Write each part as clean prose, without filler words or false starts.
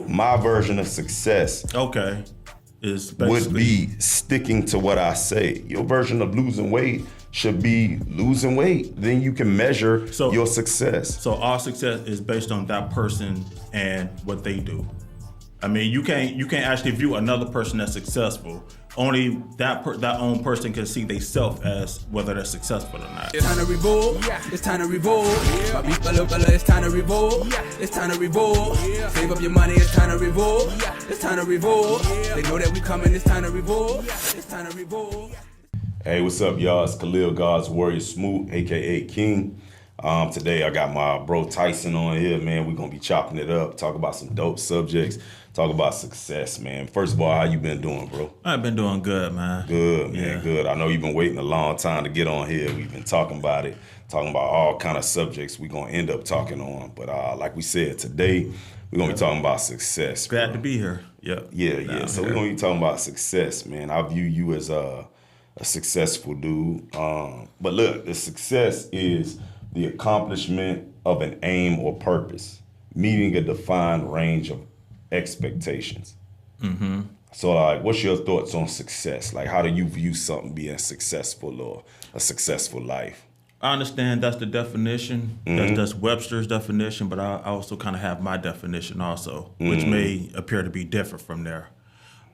My version of success would be sticking to what I say. Your version of losing weight should be losing weight. Then you can measure your success. So our success is based on that person and what they do. I mean, you can't actually view another person as successful. Only that own person can see themselves as whether they're successful or not. It's time to revolt. It's time to revolt. My people, it's time to revolt. It's time to revolt. Save up your money. It's time to revolt. It's time to revolt. They know that we coming. It's time to revolt. It's time to revolt. Hey, what's up, y'all? It's Kahlil, God's Warrior Smoot, aka King. Today I got my bro Tyson on here, man. We're gonna be chopping it up, talk about some dope subjects, talk about success, man. First of all, how you been doing, bro? I've been doing good, man. Good, man, good. I know you've been waiting a long time to get on here. We've been talking about it, talking about all kind of subjects we're gonna end up talking on. But like we said, today we're gonna be talking about success. Glad bro. to be here. Yeah. So we're gonna be talking about success, man. I view you as a successful dude. But look, the success is the accomplishment of an aim or purpose, meeting a defined range of expectations. Mm-hmm. So, like, what's your thoughts on success? Like, how do you view something being successful or a successful life? I understand that's the definition. Mm-hmm. That's Webster's definition, but I also kind of have my definition also, which may appear to be different from there.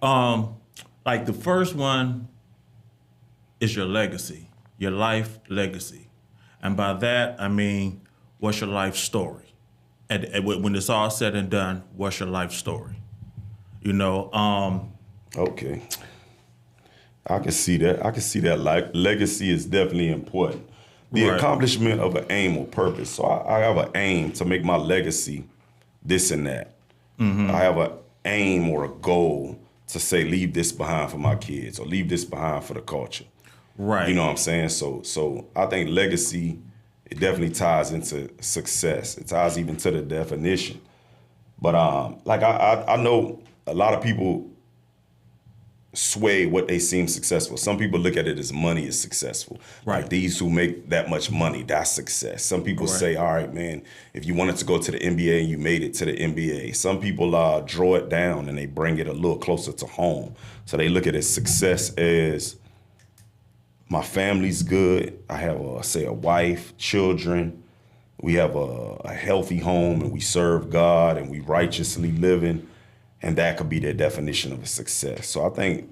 Like the first one is your legacy, your life legacy. And by that, I mean, what's your life story? And when it's all said and done, what's your life story? You know? Okay. I can see that. Life legacy is definitely important. The accomplishment of an aim or purpose. So I have an aim to make my legacy this and that. Mm-hmm. I have an aim or a goal to say, leave this behind for my kids or leave this behind for the culture. Right. You know what I'm saying? So I think legacy, it definitely ties into success. It ties even to the definition. But like I know a lot of people sway what they seem successful. Some people look at it as money is successful. Right. Like these who make that much money, that's success. Some people say, all right, man, if you wanted to go to the NBA and you made it to the NBA. Some people draw it down and they bring it a little closer to home. So they look at it success as my family's good. I have, a wife, children. We have a healthy home and we serve God and we righteously living. And that could be their definition of a success. So I think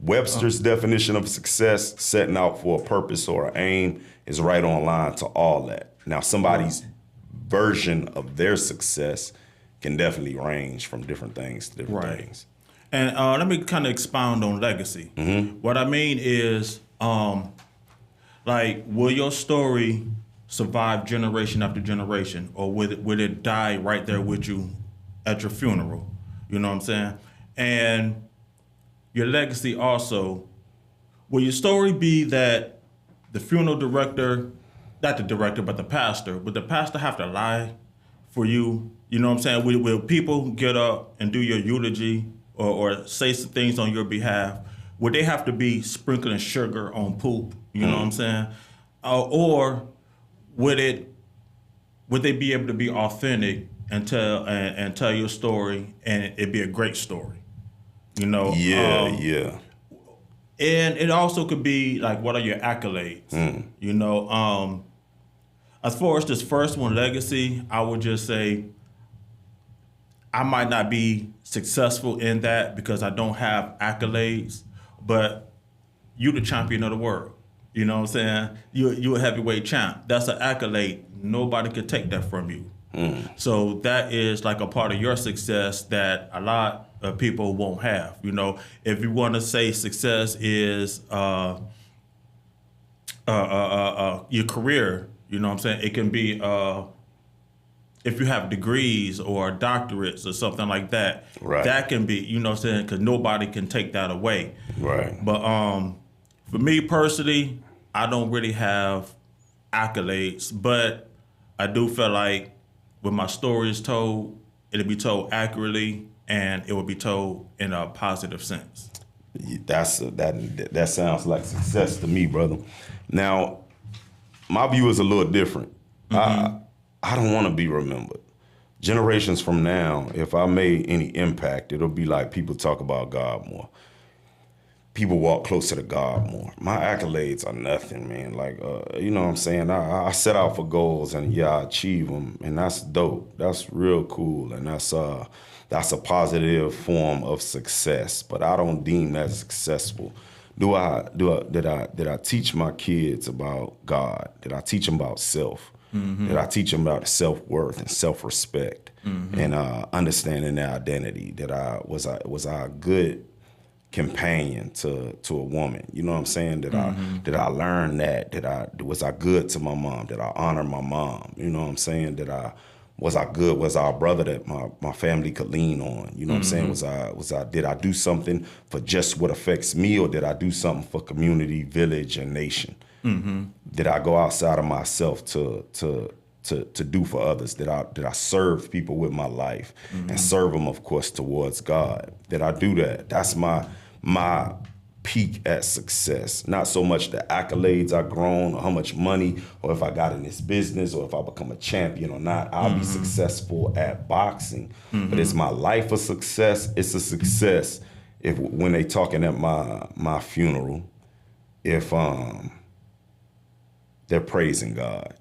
Webster's definition of success, setting out for a purpose or an aim, is right on line to all that. Now, somebody's version of their success can definitely range from different things to different things. And let me kind of expound on legacy. Mm-hmm. What I mean is, like, will your story survive generation after generation, or will it die right there with you at your funeral? You know what I'm saying? And your legacy also, will your story be that the funeral director, not the director, but the pastor, would the pastor have to lie for you? You know what I'm saying? Will people get up and do your eulogy or say some things on your behalf? Would they have to be sprinkling sugar on poop? You know what I'm saying? Or would they be able to be authentic and tell your story, and it'd be a great story, you know? Yeah. And it also could be like, what are your accolades? You know, as far as this first one, legacy, I would just say I might not be successful in that because I don't have accolades, but you the champion of the world. You know what I'm saying? You a heavyweight champ. That's an accolade. Nobody could take that from you. So that is like a part of your success that a lot of people won't have. You know, if you want to say success is your career, you know what I'm saying? It can be if you have degrees or doctorates or something like that. Right. That can be, you know what I'm saying? Because nobody can take that away. Right. But for me personally, I don't really have accolades, but I do feel like when my story is told, it'll be told accurately and it will be told in a positive sense. That sounds like success to me, brother. Now, my view is a little different. Mm-hmm. I don't want to be remembered. generations from now, if I made any impact, it'll be like people talk about God more. People walk closer to God more. My accolades are nothing, man. Like, you know what I'm saying? I set out for goals and I achieve them, and that's dope. That's real cool, and that's a positive form of success. But I don't deem that successful. Did I teach my kids about God? Did I teach them about self? Mm-hmm. Did I teach them about self-worth and self-respect and understanding their identity? Was I a good companion to a woman? You know what I'm saying? Did I learn that? Was I good to my mom? Did I honor my mom? You know what I'm saying? Was I good? Was I a brother that my family could lean on? You know what I'm saying? Did I do something for just what affects me, or did I do something for community, village, and nation? Mm-hmm. Did I go outside of myself to do for others? Did I serve people with my life and serve them, of course, towards God? Did I do that? That's my peak at success. Not so much the accolades I've grown, or how much money, or if I got in this business, or if I become a champion or not. I'll be successful at boxing, but it's my life a success. It's a success when they talking at my funeral, if they're praising God.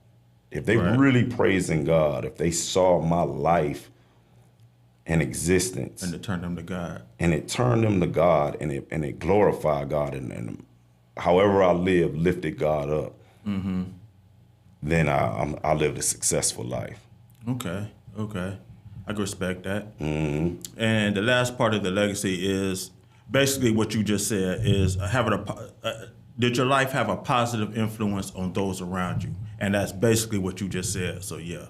If they really praising God, if they saw my life and existence, and it turned them to God, and it glorified God, and however I lifted God up, then I lived a successful life. Okay, I can respect that. And the last part of the legacy is basically what you just said: is did your life have a positive influence on those around you? And that's basically what you just said. So yeah.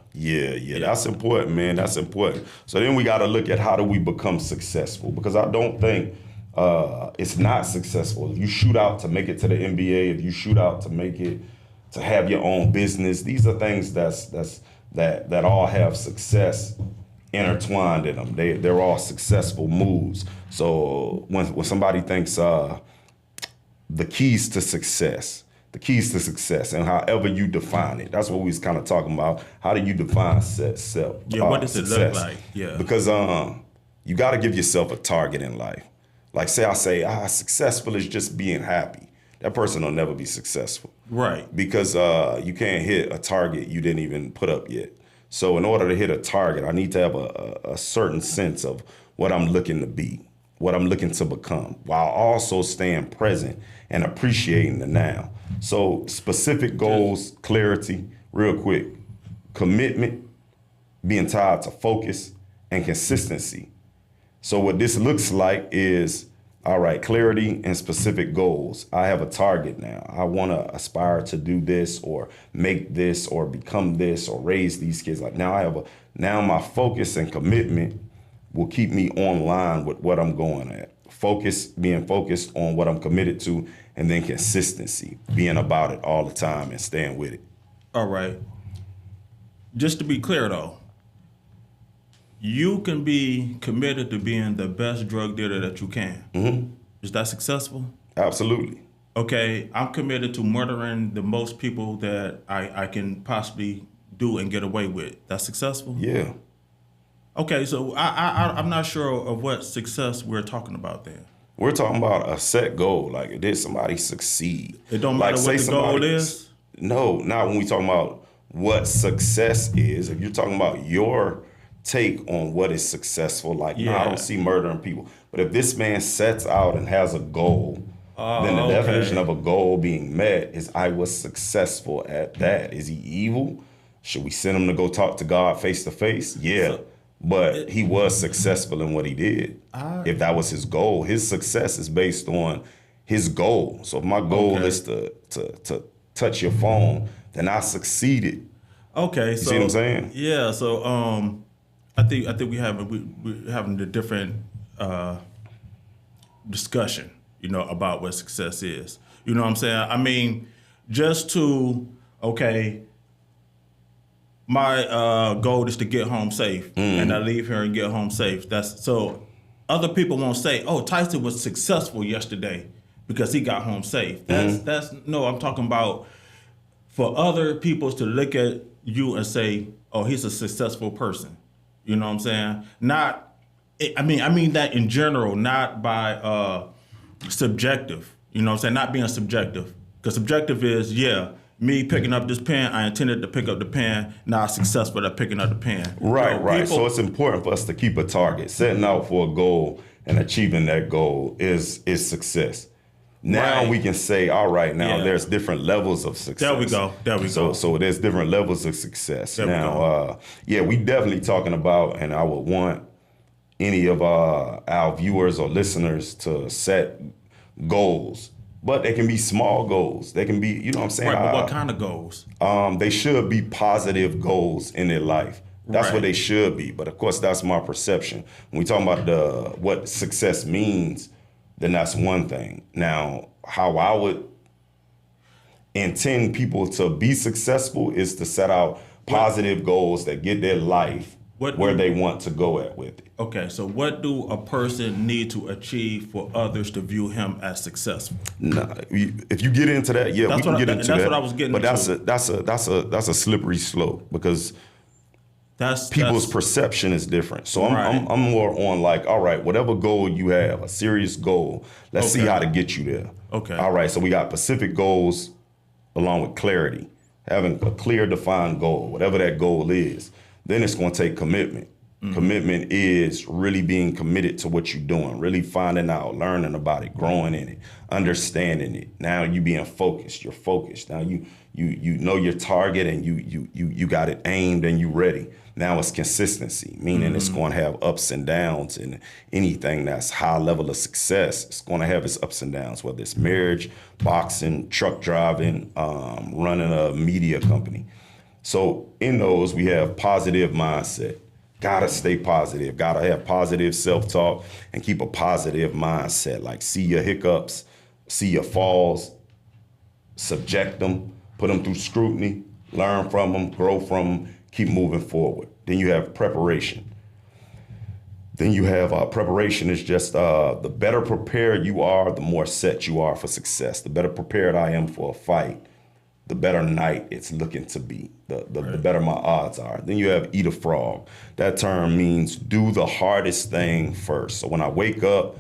That's important, man. That's important. So then we got to look at how do we become successful, because I don't think it's not successful. If you shoot out to make it to the NBA, if you shoot out to make it to have your own business, these are things that all have success intertwined in them. They're all successful moves. So when somebody thinks the keys to success, and however you define it. That's what we was kind of talking about. How do you define self? What does it look like? Yeah. Because you got to give yourself a target in life. Like successful is just being happy. That person will never be successful. Right. Because you can't hit a target you didn't even put up yet. So in order to hit a target, I need to have a certain sense of what I'm looking to be, what I'm looking to become, while also staying present and appreciating the now. So specific goals, clarity, real quick, commitment, being tied to focus, and consistency. So what this looks like is, all right, clarity and specific goals. I have a target now. I want to aspire to do this, or make this, or become this, or raise these kids. Like now my focus and commitment will keep me online with what I'm going at. Being focused on what I'm committed to, and then consistency, being about it all the time and staying with it. All right. Just to be clear though, you can be committed to being the best drug dealer that you can. Mm-hmm. Is that successful? Absolutely. Okay, I'm committed to murdering the most people that I can possibly do and get away with. That's successful? Yeah. Okay, so I'm not sure of what success we're talking about then. We're talking about a set goal. Like, did somebody succeed? It don't matter what the goal is? No, not when we talking about what success is. If you're talking about your take on what is successful, like, no, I don't see murdering people. But if this man sets out and has a goal, then the definition of a goal being met is I was successful at that. Is he evil? Should we send him to go talk to God face to face? Yeah. But he was successful in what he did. If that was his goal, his success is based on his goal. So if my goal is to touch your phone, then I succeeded. Okay, you see what I'm saying? Yeah. So I think we're having a different discussion, about what success is. You know what I'm saying? I mean, just to my goal is to get home safe, and I leave here and get home safe. That's so other people won't say, "Oh, Tyson was successful yesterday because he got home safe." That's no. I'm talking about for other people to look at you and say, "Oh, he's a successful person." You know what I'm saying? I mean that in general, not by subjective. You know what I'm saying? Not being subjective. Because subjective is, me picking up this pen, I intended to pick up the pen, now I'm successful at picking up the pen. Right. So it's important for us to keep a target. Setting out for a goal and achieving that goal is success. Now we can say, all right, there's different levels of success. There we go. So there's different levels of success. We definitely talking about, and I would want any of our viewers or listeners to set goals. But they can be small goals. They can be, you know what I'm saying? Right, but what kind of goals? They should be positive goals in their life. That's what they should be. But of course, that's my perception. When we talk about what success means, then that's one thing. Now, how I would intend people to be successful is to set out positive goals that get their life where they want to go at with it. Okay, so what do a person need to achieve for others to view him as successful? Nah, if you get into that, we can get into that. That's what I was getting into. But that's a slippery slope because people's perception is different. So I'm more on like, all right, whatever goal you have, a serious goal, let's see how to get you there. Okay. All right, so we got specific goals along with clarity, having a clear defined goal, whatever that goal is. Then it's going to take commitment. Mm-hmm. Commitment is really being committed to what you're doing, really finding out, learning about it, growing in it, understanding it. Now you being focused. You're focused. Now you know your target and you got it aimed and you ready. Now it's consistency, meaning it's going to have ups and downs, and anything that's high level of success, it's going to have its ups and downs, whether it's marriage, boxing, truck driving, running a media company. So in those, we have positive mindset. Gotta stay positive. Gotta have positive self-talk and keep a positive mindset. Like see your hiccups, see your falls, subject them, put them through scrutiny, learn from them, grow from them, keep moving forward. Then you have preparation. Preparation is just the better prepared you are, the more set you are for success. The better prepared I am for a fight, the better night it's looking to be, the better my odds are. Then you have eat a frog. That term means do the hardest thing first. So when I wake up,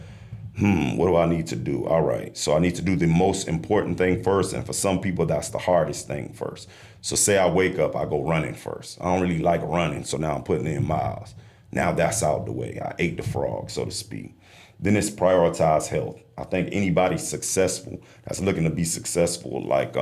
what do I need to do? All right, so I need to do the most important thing first, and for some people, that's the hardest thing first. So say I wake up, I go running first. I don't really like running, so now I'm putting in miles. Now that's out the way. I ate the frog, so to speak. Then it's prioritize health. I think anybody successful that's looking to be successful, like,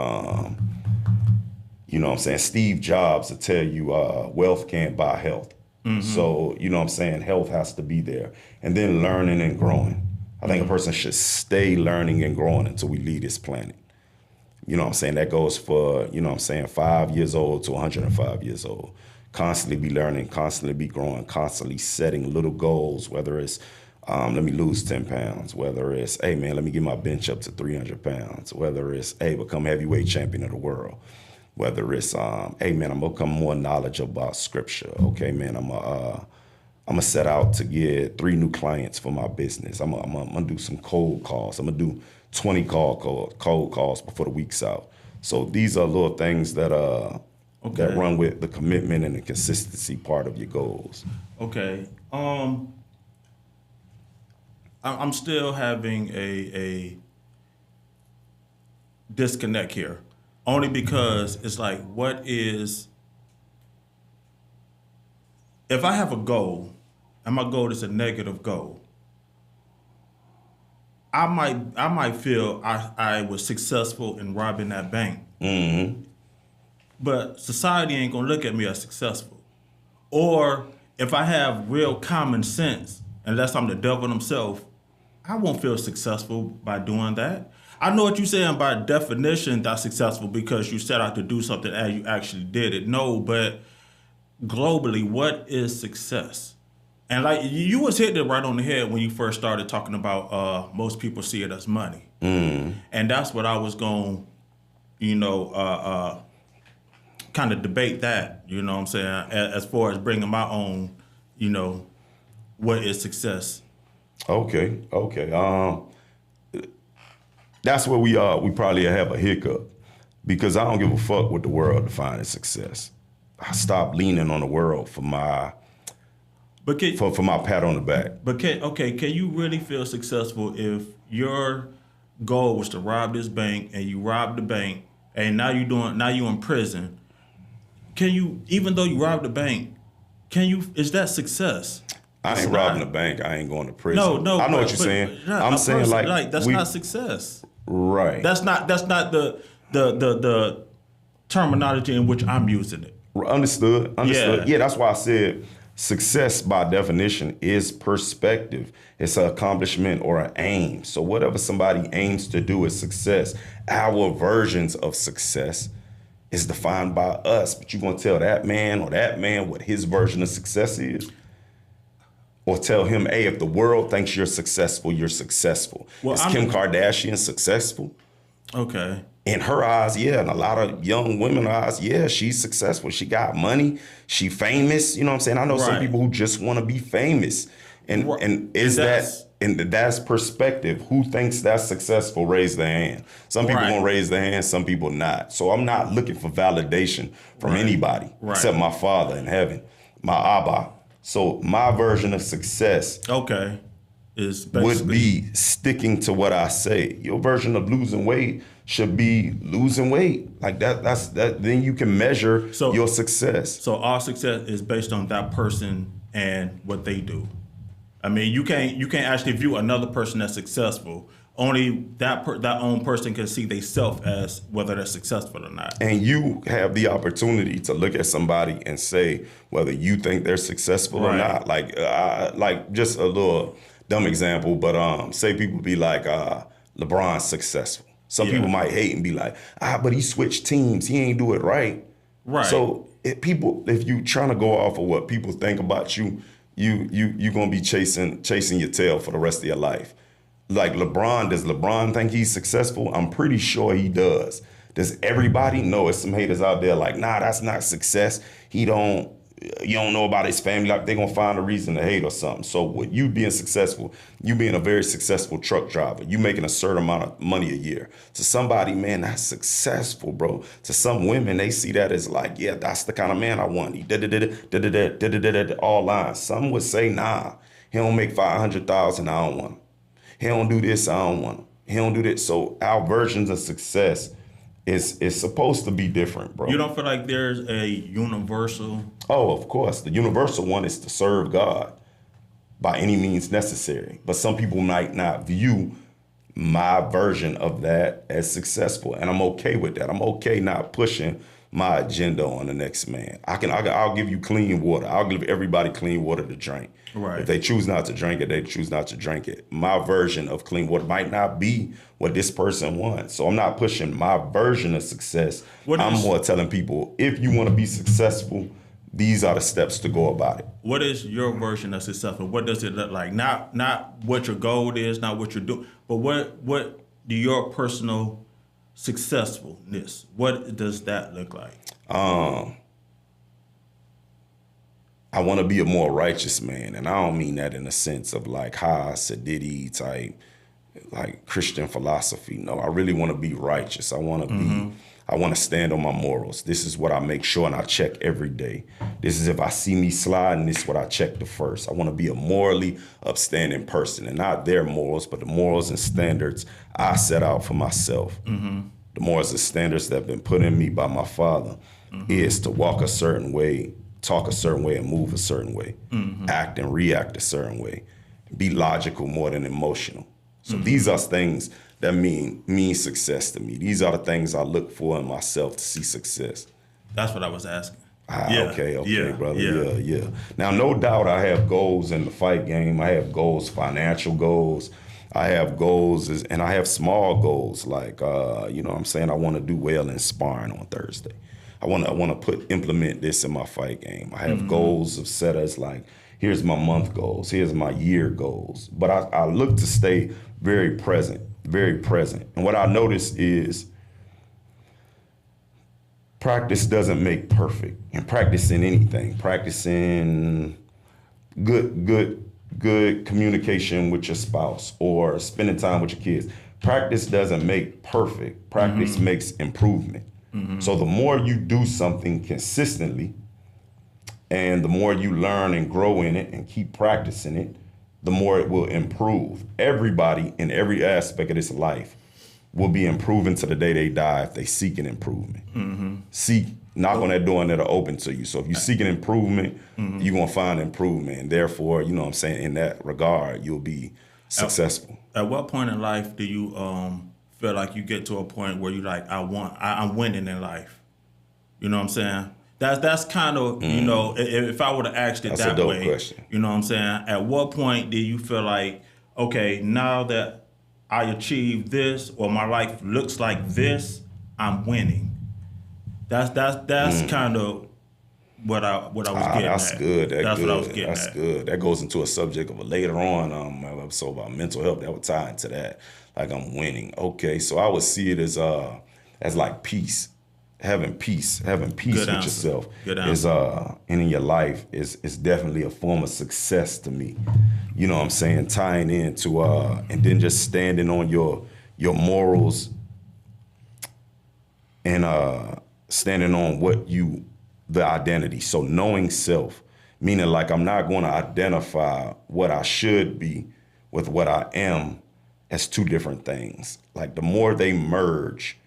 you know what I'm saying, Steve Jobs will tell you wealth can't buy health. Mm-hmm. So, you know what I'm saying, health has to be there. And then learning and growing. I think a person should stay learning and growing until we leave this planet. You know what I'm saying? That goes for, 5 years old to 105 years old. Constantly be learning, constantly be growing, constantly setting little goals, whether it's let me lose 10 pounds, whether it's, hey, man, let me get my bench up to 300 pounds, whether it's, hey, become heavyweight champion of the world, whether it's, hey, man, I'm going to become more knowledgeable about scripture. Okay, man, I'm going to set out to get 3 new clients for my business. I'm going to do some cold calls. I'm going to do 20 cold calls before the week's out. So these are little things that that run with the commitment and the consistency part of your goals. Okay. I'm still having a disconnect here, only because it's like, if I have a goal and my goal is a negative goal, I might feel I was successful in robbing that bank. Mm-hmm. But society ain't gonna look at me as successful. Or if I have real common sense, unless I'm the devil himself, I won't feel successful by doing that. I know what you're saying by definition that's successful because you set out to do something and you actually did it. No, but globally, what is success? And like you was hitting it right on the head when you first started talking about most people see it as money. Mm. And that's what I was going, kind of debate that, you know what I'm saying, as far as bringing my own, what is success? Okay. That's where we probably have a hiccup, because I don't give a fuck what the world defines as success. I stopped leaning on the world for my But for my pat on the back. But can you really feel successful if your goal was to rob this bank and you robbed the bank and now you're in prison? Can you, even though you robbed the bank, is that success? I ain't robbing the bank. I ain't going to prison. No. I know what you're saying. I'm saying like that's not success. Right. That's not the terminology in which I'm using it. Understood. Yeah, that's why I said success by definition is perspective. It's an accomplishment or an aim. So whatever somebody aims to do is success. Our versions of success is defined by us. But you gonna tell that man what his version of success is? Or tell him, hey, if the world thinks you're successful, you're successful. Is Kim Kardashian successful? Okay. In her eyes, yeah, and a lot of young women's eyes, yeah, she's successful. She got money. She famous. You know what I'm saying? I know some people who just want to be famous. And that's perspective. Who thinks that's successful? Raise their hand. Some people gonna raise their hand, some people not. So I'm not looking for validation from anybody except my Father in heaven, my Abba. So my version of success would be sticking to what I say. Your version of losing weight should be losing weight. Like that's then you can measure your success. So our success is based on that person and what they do. I mean, you can't actually view another person as successful. Only that own person can see themselves as whether they're successful or not. And you have the opportunity to look at somebody and say whether you think they're successful or not. Like just a little dumb example, but say people be like, LeBron's successful. Some people might hate and be like, but he switched teams. He ain't do it right. Right. So if you trying to go off of what people think about you, you're gonna be chasing your tail for the rest of your life. Like LeBron, does LeBron think he's successful? I'm pretty sure he does. Does everybody know? There's some haters out there like, nah, that's not success. You don't know about his family. Like they're gonna find a reason to hate or something. So with you being successful, you being a very successful truck driver, you making a certain amount of money a year. To somebody, man, that's successful, bro. To some women, they see that as like, yeah, that's the kind of man I want. He did all lines. Some would say, nah, he don't make $500,000. I don't want him. He don't do this, I don't want him. He don't do this. So our versions of success is supposed to be different, bro. You don't feel like there's a universal? Oh, of course. The universal one is to serve God by any means necessary. But some people might not view my version of that as successful. And I'm okay with that. I'm okay not pushing my agenda on the next man. I'll give you clean water. I'll give everybody clean water to drink. Right. If they choose not to drink it, they choose not to drink it. My version of clean water might not be what this person wants. So I'm not pushing my version of success. I'm more telling people, if you want to be successful, these are the steps to go about it. What is your version of successful? What does it look like? Not what your goal is, not what you're doing, but what do your personal successfulness, what does that look like? I want to be a more righteous man, and I don't mean that in the sense of like high Sadidi type, like Christian philosophy. No, I really want to be righteous. I want to stand on my morals. This is what I make sure and I check every day. This is if I see me sliding, this is what I check the first. I want to be a morally upstanding person, and not their morals, but the morals and standards I set out for myself. Mm-hmm. The morals and standards that have been put in me by my Father is to walk a certain way, talk a certain way, and move a certain way, act and react a certain way, be logical more than emotional. So these are things that mean success to me. These are the things I look for in myself to see success. That's what I was asking. Okay, brother. Yeah. Now, no doubt I have goals in the fight game. I have goals, financial goals. I have goals, and I have small goals, like, you know what I'm saying? I want to do well in sparring on Thursday. I want to implement this in my fight game. I have goals of set as like, here's my month goals, here's my year goals. But I look to stay very present. And what I notice is practice doesn't make perfect. And practicing anything, practicing good communication with your spouse or spending time with your kids. Practice doesn't make perfect. Practice makes improvement. So the more you do something consistently, And the more you learn and grow in it and keep practicing it, the more it will improve. Everybody in every aspect of this life will be improving to the day they die if they seek an improvement. Seek, knock on that door and it'll open to you. So if you seek an improvement, you're going to find improvement. And therefore, you know what I'm saying, in that regard, you'll be successful. At what point in life do you feel like you get to a point where you like, I'm winning in life? You know what I'm saying? That's kind of, you know, if I would have asked it That's that a dope way, question. you know what I'm saying? At what point do you feel like, okay, now that I achieved this or my life looks like this, I'm winning? That's kind of what I was getting That's at. good. That's good. what I was getting That's at. good. That goes into a subject of a later on episode about mental health. That would tie into that. Like, I'm winning. Okay, so I would see it as like peace. Having peace Good with answer. yourself Good is answer. and in your life is definitely a form of success to me. You know what I'm saying? Tying into and then just standing on your morals and standing on the identity. So knowing self, meaning like I'm not going to identify what I should be with what I am as two different things. Like, the more they merge,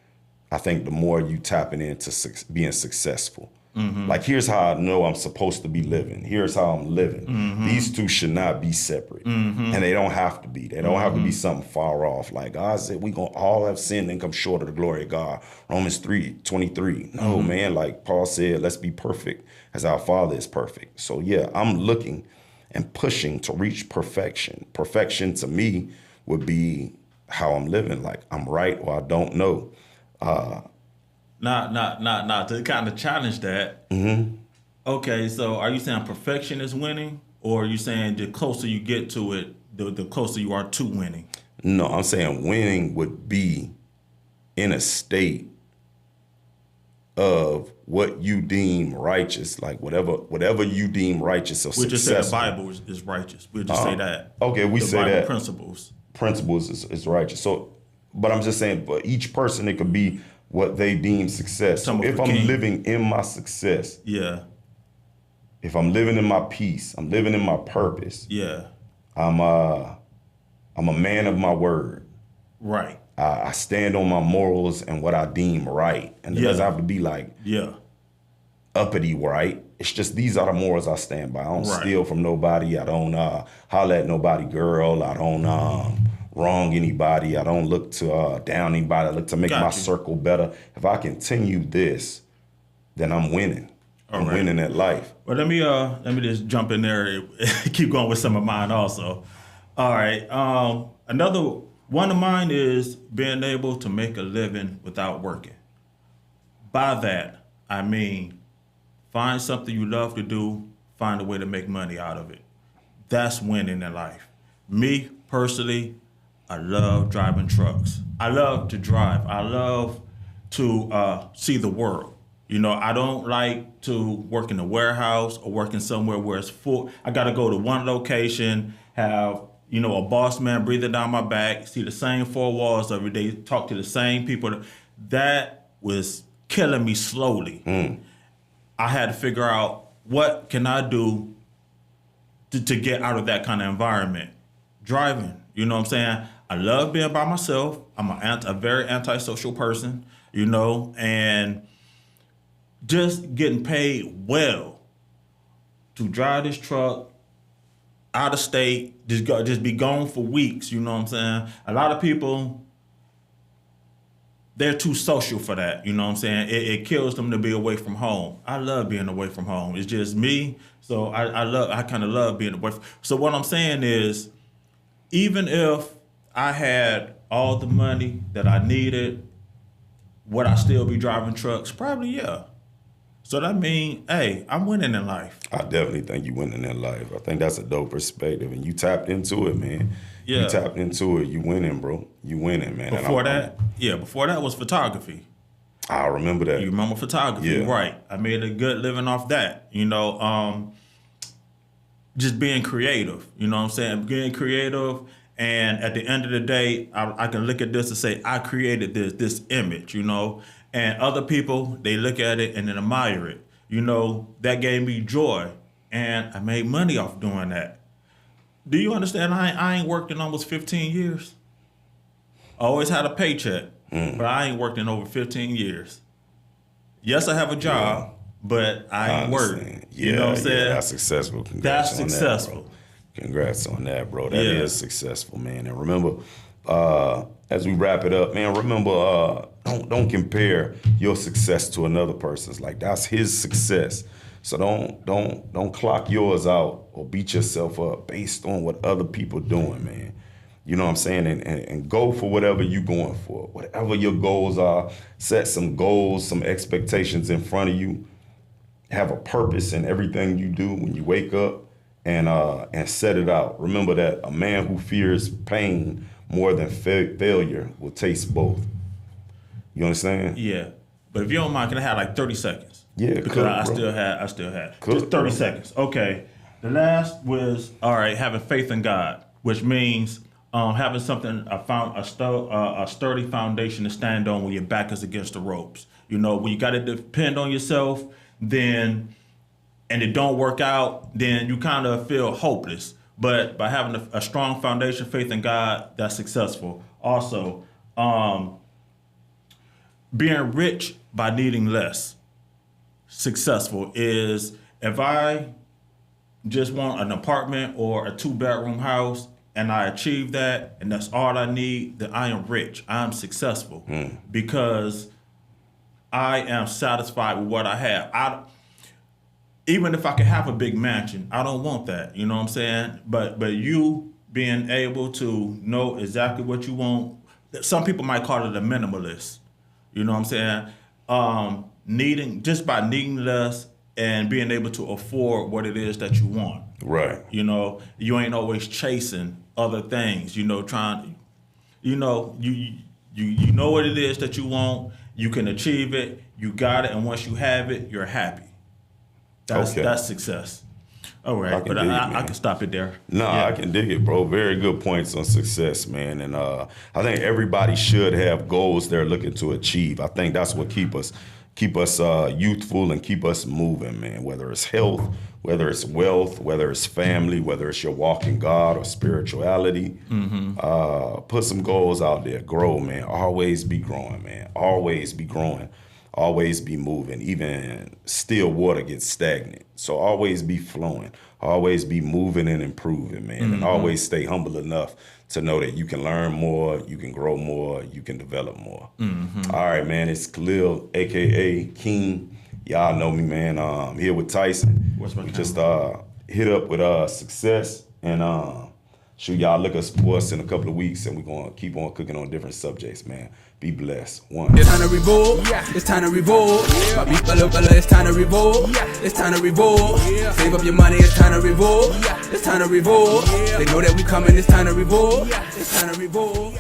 I think the more you tapping into being successful. Like, here's how I know I'm supposed to be living. Here's how I'm living. These two should not be separate. And they don't have to be. They don't have to be something far off. Like God said, we gonna all have sinned and come short of the glory of God. Romans 3:23. No, man, like Paul said, let's be perfect as our Father is perfect. So yeah, I'm looking and pushing to reach perfection. Perfection to me would be how I'm living. Like, I'm right or I don't know. Not to kind of challenge that. Okay, so are you saying perfection is winning, or are you saying the closer you get to it, the closer you are to winning? No, I'm saying winning would be in a state of what you deem righteous, like whatever you deem righteous or We just say successful. the Bible is righteous. We'll just say that. Okay, we the say Bible that. principles. Is righteous. So, but I'm just saying, for each person, it could be what they deem success. So if I'm living in my success, Yeah. if I'm living in my peace, I'm living in my purpose. Yeah. I'm a man of my word. Right. I stand on my morals and what I deem right, and it doesn't have to be like uppity right. It's just, these are the morals I stand by. I don't steal from nobody. I don't holler at nobody girl. I don't wrong anybody. I don't look to down anybody. I look to make my circle better. If I continue this, then I'm winning. I'm winning at life. Well, let me just jump in there. Keep going with some of mine also. All right. Another one of mine is being able to make a living without working. By that, I mean, find something you love to do, find a way to make money out of it. That's winning in life. Me, personally, I love driving trucks. I love to drive. I love to see the world. You know, I don't like to work in a warehouse or working somewhere where it's full. I got to go to one location, have, you know, a boss man breathing down my back, see the same four walls every day, talk to the same people. That was killing me slowly. I had to figure out, what can I do to get out of that kind of environment? Driving, you know what I'm saying? I love being by myself. I'm a very antisocial person, you know, and just getting paid well to drive this truck out of state, just be gone for weeks, you know what I'm saying? A lot of people, they're too social for that, you know what I'm saying? It kills them to be away from home. I love being away from home. It's just me, so I kind of love being away. So what I'm saying is, even if I had all the money that I needed, would I still be driving trucks? Probably, yeah. So that means, hey, I'm winning in life. I definitely think you winning in life. I think that's a dope perspective, and you tapped into it, man. Yeah. You tapped into it. You winning, bro. You winning, man. Before that was photography. I remember that. You remember photography, Yeah. right? I made a good living off that. You know, just being creative. You know what I'm saying? Being creative. And at the end of the day, I can look at this and say, I created this image, you know, and other people, they look at it and then admire it. You know, that gave me joy, and I made money off doing that. Do you understand? I ain't worked in almost 15 years. I always had a paycheck, but I ain't worked in over 15 years. Yes, I have a job, but I ain't worked. You know what I'm saying? Yeah, that's successful. Congrats That's on successful. That, bro. Congrats on that, bro. That is successful, man. And remember, as we wrap it up, man, remember, don't compare your success to another person's. Like, that's his success. So don't clock yours out or beat yourself up based on what other people doing, man. You know what I'm saying? And go for whatever you're going for. Whatever your goals are, set some goals, some expectations in front of you. Have a purpose in everything you do when you wake up, and set it out. Remember that a man who fears pain more than failure will taste both. You understand? Yeah. But if you don't mind, can I have like 30 seconds? Yeah, because cool, I bro. still had Cool, just 30 bro. seconds. Okay. The last was, all right, having faith in God, which means having something, a sturdy foundation to stand on when your back is against the ropes. You know, when you got to depend on yourself, and it don't work out, then you kind of feel hopeless. But by having a strong foundation, faith in God, that's successful. Also, being rich by needing less. Successful is if I just want an apartment or a 2-bedroom house and I achieve that and that's all I need, then I am rich. I am successful because I am satisfied with what I have. Even if I could have a big mansion, I don't want that. You know what I'm saying? But you being able to know exactly what you want, some people might call it a minimalist. You know what I'm saying? Just by needing less and being able to afford what it is that you want. Right. You know, you ain't always chasing other things. You know, you know what it is that you want. You can achieve it. You got it, and once you have it, you're happy. That's success. All right, I can stop it there. No, yeah. I can dig it, bro. Very good points on success, man. And I think everybody should have goals they're looking to achieve. I think that's what keep us youthful and keep us moving, man. Whether it's health, whether it's wealth, whether it's family, whether it's your walk in God or spirituality. Put some goals out there. Grow, man. Always be growing, man. Always be growing. Always be moving. Even still water gets stagnant. So always be flowing. Always be moving and improving, man. And always stay humble enough to know that you can learn more, you can grow more, you can develop more. All right, man. It's Kahlil, a.k.a. King. Y'all know me, man. Here with Tyson. We just hit up with success. And shoot, y'all look us for us in a couple of weeks. And we're going to keep on cooking on different subjects, man. Be blessed. One. It's time to revolt. It's time to revolt. My people, it's time to revolt. It's time to revolt. Save up your money. It's time to revolt. It's time to revolt. They know that we coming. It's time to revolt. It's time to revolt.